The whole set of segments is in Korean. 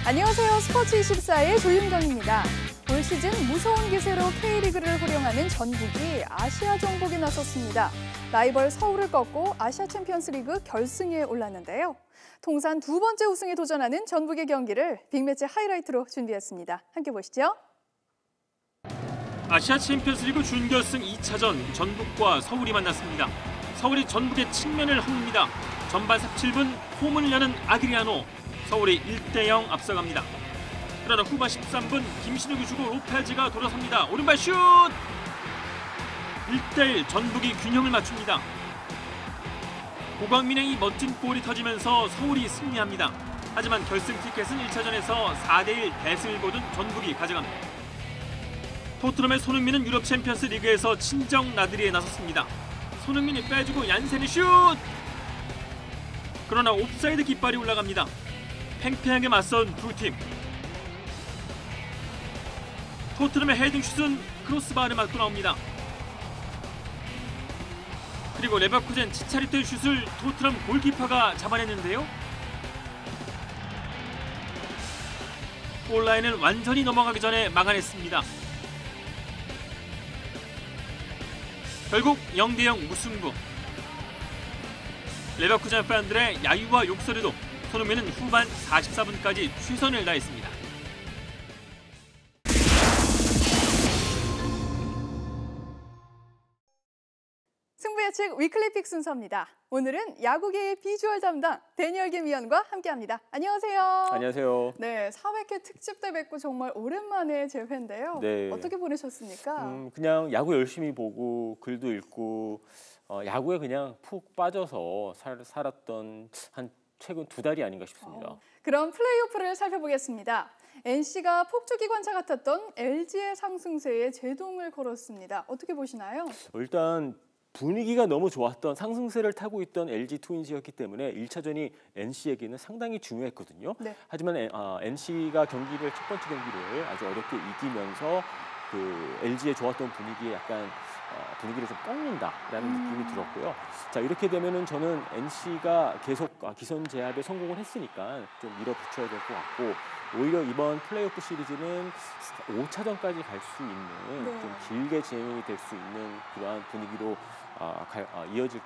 안녕하세요. 스포츠24의 조윤경입니다. 올 시즌 무서운 기세로 K리그를 호령하는 전북이 아시아 정복에 나섰습니다. 라이벌 서울을 꺾고 아시아 챔피언스리그 결승에 올랐는데요. 통산 두 번째 우승에 도전하는 전북의 경기를 빅매치 하이라이트로 준비했습니다. 함께 보시죠. 아시아 챔피언스리그 준결승 2차전 전북과 서울이 만났습니다. 서울이 전북의 측면을 틉니다. 전반 17분 홈을 여는 아드리아노. 서울이 1대0 앞서갑니다. 그러나 후반 13분 김신욱이 주고 로페즈가 돌아섭니다. 오른발 슛! 1대1 전북이 균형을 맞춥니다. 고광민의 이 멋진 골이 터지면서 서울이 승리합니다. 하지만 결승 티켓은 1차전에서 4대1 대승을 거둔 전북이 가져갑니다. 토트넘의 손흥민은 유럽 챔피언스 리그에서 친정 나들이에 나섰습니다. 손흥민이 빼주고 얀센의 슛! 그러나 옵사이드 깃발이 올라갑니다. 팽팽하게 맞선 두 팀. 토트넘의 헤딩슛은 크로스바를 맞고 나옵니다. 그리고 레버쿠젠 치차리토의 슛을 토트넘 골키퍼가 잡아냈는데요. 골라인을 완전히 넘어가기 전에 막아냈습니다. 결국 0대0 무승부. 레버쿠젠 팬들의 야유와 욕설에도 손흥민은 후반 44분까지 최선을 다했습니다. 승부 예측 위클리 픽 순서입니다. 오늘은 야구계의 비주얼 담당 데니얼 김 위원과 함께합니다. 안녕하세요. 안녕하세요. 네, 400회 특집 때 뵙고 정말 오랜만에 재회인데요. 네. 어떻게 보내셨습니까? 그냥 야구 열심히 보고 글도 읽고 야구에 그냥 푹 빠져서 살았던 한 최근 2달이 아닌가 싶습니다. 그럼 플레이오프를 살펴보겠습니다. NC가 폭주기관차 같았던 LG의 상승세에 제동을 걸었습니다. 어떻게 보시나요? 일단 분위기가 너무 좋았던 상승세를 타고 있던 LG 트윈즈였기 때문에 1차전이 NC에게는 상당히 중요했거든요. 네. 하지만 NC가 경기를 첫 번째 경기를 아주 어렵게 이기면서 그 LG의 좋았던 분위기에 약간 분위기를 좀 꺾는다라는 느낌이 들었고요. 자, 이렇게 되면은 저는 NC가 계속 기선 제압에 성공을 했으니까 좀 밀어붙여야 될 것 같고, 오히려 이번 플레이오프 시리즈는 5차전까지 갈 수 있는 네. 좀 길게 진행이 될 수 있는 그러한 분위기로 이어질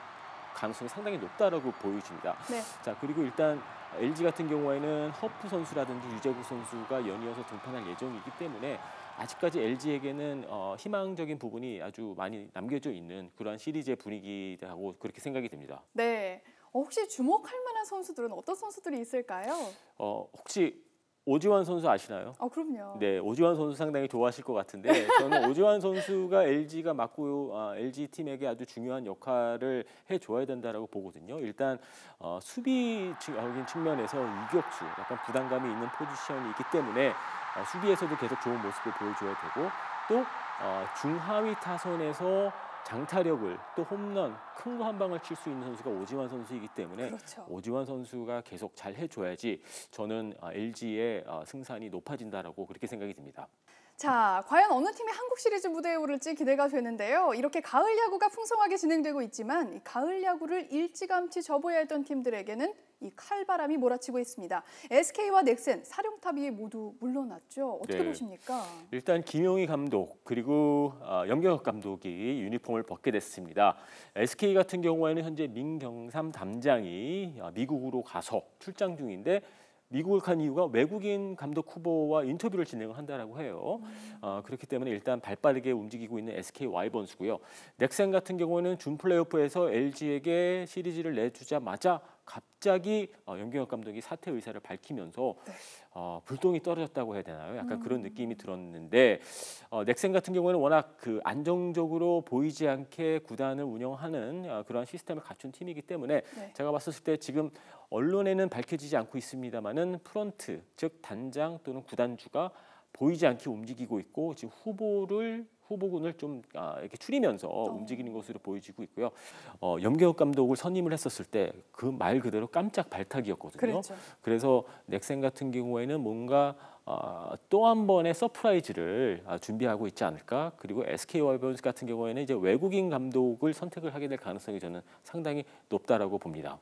가능성이 상당히 높다라고 보여집니다. 네. 자, 그리고 일단 LG 같은 경우에는 허프 선수라든지 유재국 선수가 연이어서 등판할 예정이기 때문에 아직까지 LG에게는 희망적인 부분이 아주 많이 남겨져 있는 그러한 시리즈의 분위기라고 그렇게 생각이 듭니다. 네. 혹시 주목할 만한 선수들은 어떤 선수들이 있을까요? 혹시 오지환 선수 아시나요? 그럼요. 네, 오지환 선수 상당히 좋아하실 것 같은데 저는 오지환 선수가 LG가 맡고 LG 팀에게 아주 중요한 역할을 해줘야 된다라고 보거든요. 일단 수비적인 측면에서 유격수, 약간 부담감이 있는 포지션이 있기 때문에 수비에서도 계속 좋은 모습을 보여줘야 되고, 또 중하위 타선에서 장타력을, 또 홈런, 큰 거 한 방을 칠 수 있는 선수가 오지환 선수이기 때문에 그렇죠. 오지환 선수가 계속 잘 해줘야지 저는 LG의 승산이 높아진다라고 그렇게 생각이 듭니다. 자, 과연 어느 팀이 한국 시리즈 무대에 오를지 기대가 되는데요. 이렇게 가을 야구가 풍성하게 진행되고 있지만 이 가을 야구를 일찌감치 접어야 했던 팀들에게는 이 칼바람이 몰아치고 있습니다. SK와 넥센, 사령탑이 모두 물러났죠. 어떻게 네. 보십니까? 일단 김용희 감독 그리고 염경엽 감독이 유니폼을 벗게 됐습니다. SK 같은 경우에는 현재 민경삼 담장이 미국으로 가서 출장 중인데, 미국을 간 이유가 외국인 감독 후보와 인터뷰를 진행을 한다라고 해요. 그렇기 때문에 일단 발빠르게 움직이고 있는 SK 와이번스고요. 넥센 같은 경우는 준 플레이오프에서 LG에게 시리즈를 내주자마자 갑자기 염경엽 감독이 사퇴 의사를 밝히면서 네. 불똥이 떨어졌다고 해야 되나요? 약간 그런 느낌이 들었는데, 넥센 같은 경우는 워낙 그 안정적으로 보이지 않게 구단을 운영하는 그러한 시스템을 갖춘 팀이기 때문에 네. 제가 봤을 때 지금 언론에는 밝혀지지 않고 있습니다만은 프런트, 즉 단장 또는 구단주가 보이지 않게 움직이고 있고, 지금 후보군을 좀 이렇게 추리면서 움직이는 것으로 보여지고 있고요. 염경엽 감독을 선임을 했었을 때 그 말 그대로 깜짝 발탁이었거든요. 그렇죠. 그래서 넥센 같은 경우에는 뭔가 또 한 번의 서프라이즈를 준비하고 있지 않을까. 그리고 SK 와이번스 같은 경우에는 이제 외국인 감독을 선택을 하게 될 가능성이 저는 상당히 높다라고 봅니다.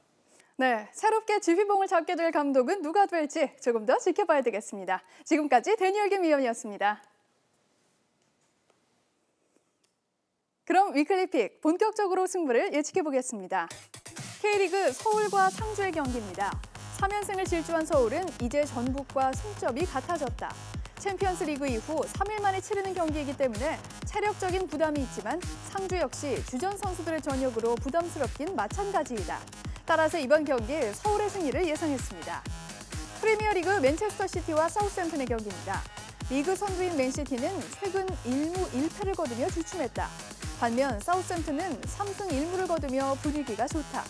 네, 새롭게 지휘봉을 잡게 될 감독은 누가 될지 조금 더 지켜봐야 되겠습니다. 지금까지 데니얼 김 위원이었습니다. 그럼 위클리픽 본격적으로 승부를 예측해 보겠습니다. K리그 서울과 상주의 경기입니다. 3연승을 질주한 서울은 이제 전북과 승점이 같아졌다. 챔피언스 리그 이후 3일 만에 치르는 경기이기 때문에 체력적인 부담이 있지만 상주 역시 주전 선수들의 전역으로 부담스럽긴 마찬가지이다. 따라서 이번 경기 서울의 승리를 예상했습니다. 프리미어리그 맨체스터 시티와 사우스햄튼의 경기입니다. 리그 선두인 맨시티는 최근 1무 1패를 거두며 주춤했다. 반면 사우스햄튼은 3승 1무를 거두며 분위기가 좋다.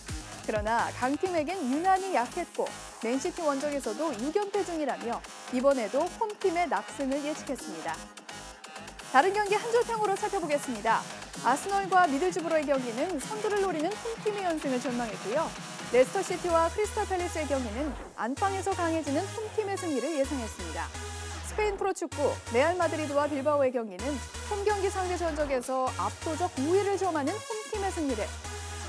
그러나 강팀에겐 유난히 약했고 맨시티 원정에서도 6연패 중이라며 이번에도 홈팀의 낙승을 예측했습니다. 다른 경기 한 줄평으로 살펴보겠습니다. 아스널과 미들즈브로의 경기는 선두를 노리는 홈팀의 연승을 전망했고요. 레스터시티와 크리스탈 팰리스의 경기는 안방에서 강해지는 홈팀의 승리를 예상했습니다. 스페인 프로축구 레알 마드리드와 빌바오의 경기는 홈경기 상대 전적에서 압도적 우위를 점하는 홈팀의 승리를,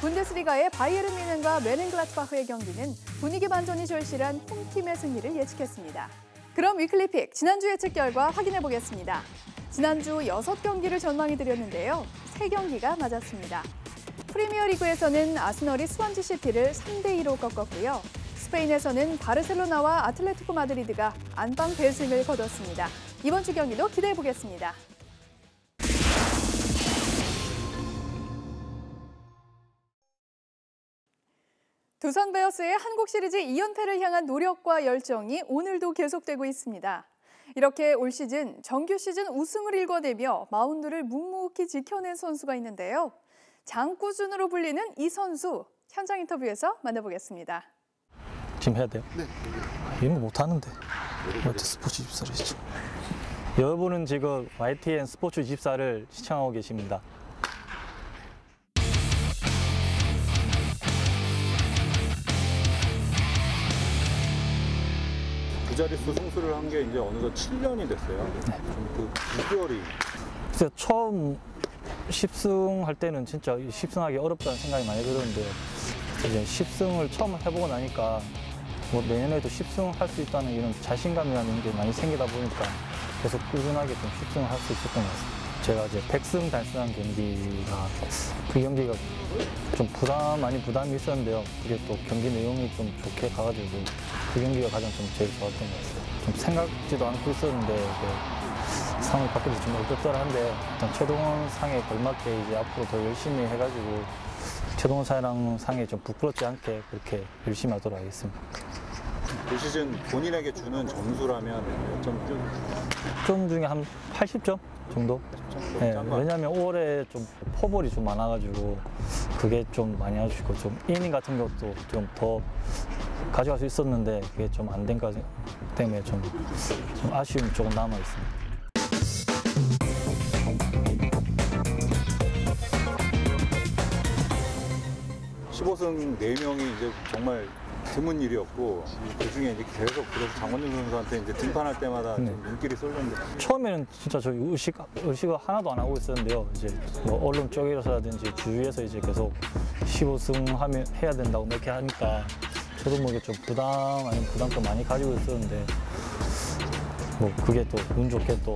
분데스리가의 바이에른 뮌헨과 메넨글라드바흐의 경기는 분위기 반전이 절실한 홈팀의 승리를 예측했습니다. 그럼 위클리픽 지난주 예측 결과 확인해 보겠습니다. 지난주 6경기를 전망해드렸는데요. 3경기가 맞았습니다. 프리미어리그에서는 아스널이 스완지 시티를 3대2로 꺾었고요. 스페인에서는 바르셀로나와 아틀레티코 마드리드가 안방 대승을 거뒀습니다. 이번 주 경기도 기대해 보겠습니다. 두산 베어스의 한국 시리즈 2연패를 향한 노력과 열정이 오늘도 계속되고 있습니다. 이렇게 올 시즌 정규 시즌 우승을 일궈내며 마운드를 묵묵히 지켜낸 선수가 있는데요. 장꾸준으로 불리는 이 선수, 현장 인터뷰에서 만나보겠습니다. 지금 해야 돼요? 네. 이런 거 못하는데 어째 스포츠 24를 했죠. 여러분은 지금 YTN 스포츠 24를 시청하고 계십니다. 두 자릿수 승수를 한 게 이제 어느덧 7년이 됐어요. 그 비결이. 그래서 처음 10승 할 때는 진짜 10승하기 어렵다는 생각이 많이 들었는데 이제 10승을 처음 해보고 나니까 뭐 내년에도 10승 할 수 있다는 이런 자신감이라는 게 많이 생기다 보니까 계속 꾸준하게 좀 10승을 할 수 있었던 것 같습니다. 제가 이제 100승 달성한 경기가 그 경기가 좀 많이 부담이 있었는데요. 그게 또 경기 내용이 좀 좋게 가가지고 그 경기가 가장 좀 제일 좋았던 것 같아요. 좀 생각지도 않고 있었는데 상을 받게 돼서 좀 어렵더라한데 일단 최동원 상에 걸맞게 이제 앞으로 더 열심히 해가지고 최동원 상에 좀 부끄럽지 않게 그렇게 열심히 하도록 하겠습니다. 올 시즌 본인에게 주는 점수라면 몇 점이죠? 10점 중에 한 80점 정도? 네, 왜냐하면 올해 좀 포볼이 좀 많아가지고 그게 좀 많이 아쉽고 좀 이닝 같은 것도 좀 더 가져갈 수 있었는데 그게 좀 안 된 것 때문에 좀 아쉬움이 조금 남아 있습니다. 15승 4명이 이제 정말 드문 일이었고 그 중에 이제 계속 그래서 장원준 선수한테 이제 등판할 때마다 좀 눈길이 쏠렸는데 처음에는 진짜 저희 의식을 하나도 안 하고 있었는데요. 이제 뭐 언론 쪽에서라든지 주위에서 이제 계속 15승 하면 해야 된다고 이렇게 하니까 저도 뭐 이게 좀 부담 아닌 부담도 많이 가지고 있었는데 뭐 그게 또 운 좋게 또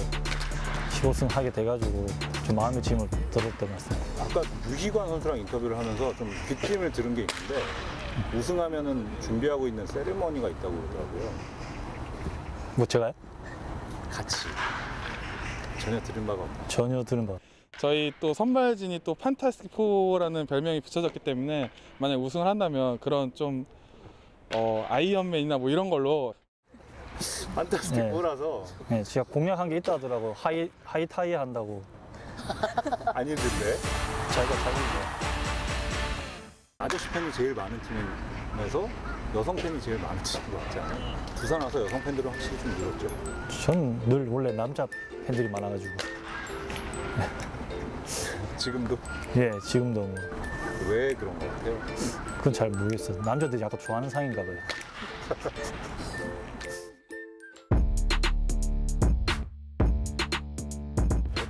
15승 하게 돼가지고 좀 마음의 짐을 덜었던 것 같습니다. 아까 유희관 선수랑 인터뷰를 하면서 좀 뒷짐을 들은 게 있는데 우승하면은 준비하고 있는 세리머니가 있다고 그러더라고요. 뭐 제가요? 같이 전혀 들은 바가 없다. 전혀 들은 바. 저희 또 선발진이 또 판타스티포라는 별명이 붙여졌기 때문에 만약 우승을 한다면 그런 좀 아이언맨이나 뭐 이런 걸로 판타스티포라서 네, 제가 공약한 게 있다 하더라고요. 하이타이 한다고. 아니던데 자기가 자기가. 아저씨 팬이 제일 많은 팀에서 여성 팬이 제일 많은 팀인 것 같지 않아요? 두산 와서 여성 팬들은 확실히 좀 늘었죠. 저는 늘 원래 남자 팬들이 많아가지고. 지금도 예, 지금도 뭐. 왜 그런 것 같아요? 그건 잘 모르겠어요. 남자들이 약간 좋아하는 상인가 봐요.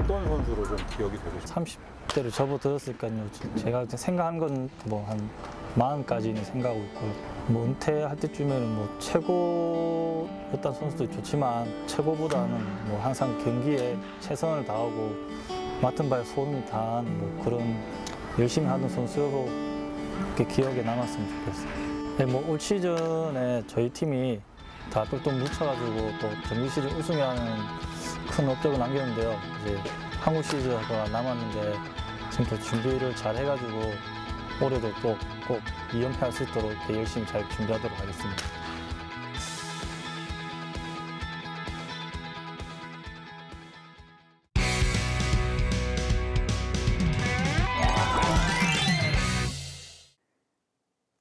어떤 선수로 좀 기억이 되고 싶어요? 30대를 접어들었으니까요. 제가 생각한 건 뭐 한 40까지는 생각하고 있고 뭐 은퇴할 때쯤에는 뭐 최고였던 선수도 좋지만 최고보다는 뭐 항상 경기에 최선을 다하고 맡은 바에 소임이 다한 뭐 그런 열심히 하는 선수로 이렇게 기억에 남았으면 좋겠어요. 네, 뭐 올 시즌에 저희 팀이 다 똘똘 뭉쳐가지고 또 정규 시즌 우승이라는 큰 업적을 남겼는데요. 이제 한국 시즌가 남았는데 지금 또 준비를 잘 해가지고 올해도 또 꼭 2연패 할 수 있도록 이렇게 열심히 잘 준비하도록 하겠습니다.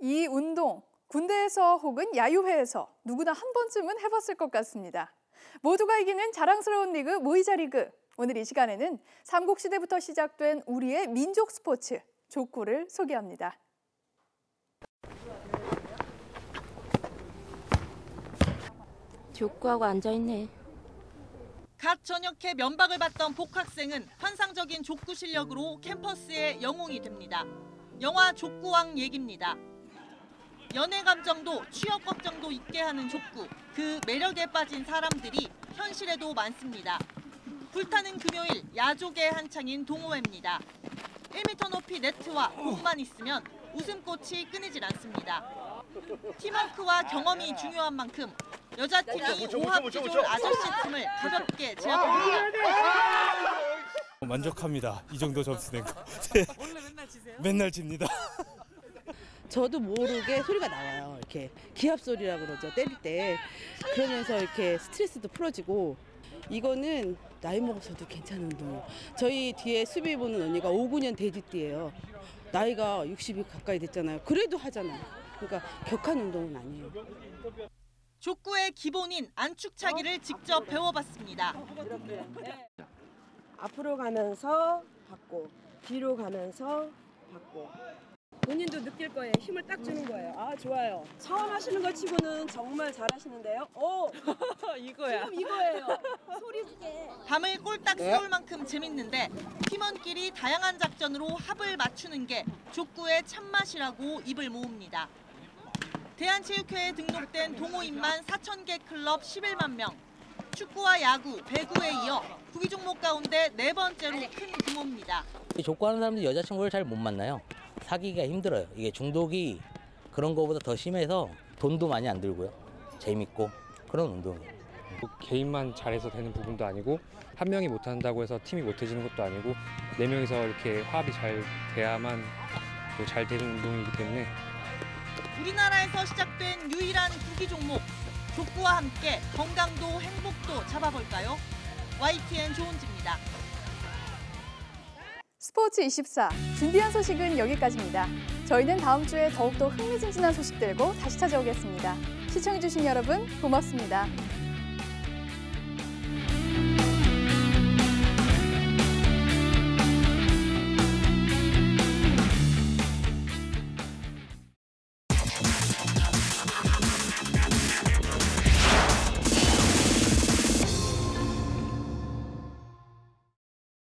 이 운동, 군대에서 혹은 야유회에서 누구나 한 번쯤은 해봤을 것 같습니다. 모두가 이기는 자랑스러운 리그 모이자 리그. 오늘 이 시간에는 삼국시대부터 시작된 우리의 민족 스포츠, 족구를 소개합니다. 족구하고 앉아있네. 갓 전역해 면박을 받던 복학생은 환상적인 족구 실력으로 캠퍼스의 영웅이 됩니다. 영화 족구왕 얘기입니다. 연애 감정도 취업 걱정도 있게 하는 족구. 그 매력에 빠진 사람들이 현실에도 많습니다. 불타는 금요일 야족의 한창인 동호회입니다. 1m 높이 네트와 공만 있으면 웃음꽃이 끊이질 않습니다. 팀워크와 경험이 중요한 만큼 여자팀이 오합지졸 아저씨 팀을 가볍게 제압합니다. 만족합니다. 이 정도 점수 낸 거. 원래 맨날 지세요? 맨날 집니다. 저도 모르게 소리가 나와요. 이렇게 기합 소리라고 그러죠. 때릴 때. 그러면서 이렇게 스트레스도 풀어지고. 이거는 나이 먹어서도 괜찮은 운동이에요. 저희 뒤에 수비 보는 언니가 59년 돼지띠예요. 나이가 60이 가까이 됐잖아요. 그래도 하잖아요. 그러니까 격한 운동은 아니에요. 족구의 기본인 안축차기를 직접 배워봤습니다. 앞으로 가면서 받고, 뒤로 가면서 받고. 본인도 느낄 거예요. 힘을 딱 주는 거예요. 아, 좋아요. 처음 하시는 거 치고는 정말 잘하시는데요. 오, 이거야. 지금 이거예요. 소리 지게. 밤을 꼴딱 새울 만큼 재밌는데 팀원끼리 다양한 작전으로 합을 맞추는 게 족구의 참맛이라고 입을 모읍니다. 대한체육회에 등록된 동호인만 4,000개 클럽 11만 명. 축구와 야구, 배구에 이어 구기 종목 가운데 4번째로 큰 규모입니다. 족구하는 사람들이 여자친구를 잘 못 만나요. 사귀기가 힘들어요. 이게 중독이 그런 거보다 더 심해서 돈도 많이 안 들고요. 재밌고 그런 운동이에요. 개인만 잘해서 되는 부분도 아니고 한 명이 못한다고 해서 팀이 못해지는 것도 아니고 4명이서 이렇게 화합이 잘 돼야만 또 잘 되는 운동이기 때문에 우리나라에서 시작된 유일한 구기 종목. 족구와 함께 건강도 행복도 잡아볼까요? YTN 조은지입니다. 스포츠24 준비한 소식은 여기까지입니다. 저희는 다음 주에 더욱더 흥미진진한 소식 들고 다시 찾아오겠습니다. 시청해주신 여러분 고맙습니다.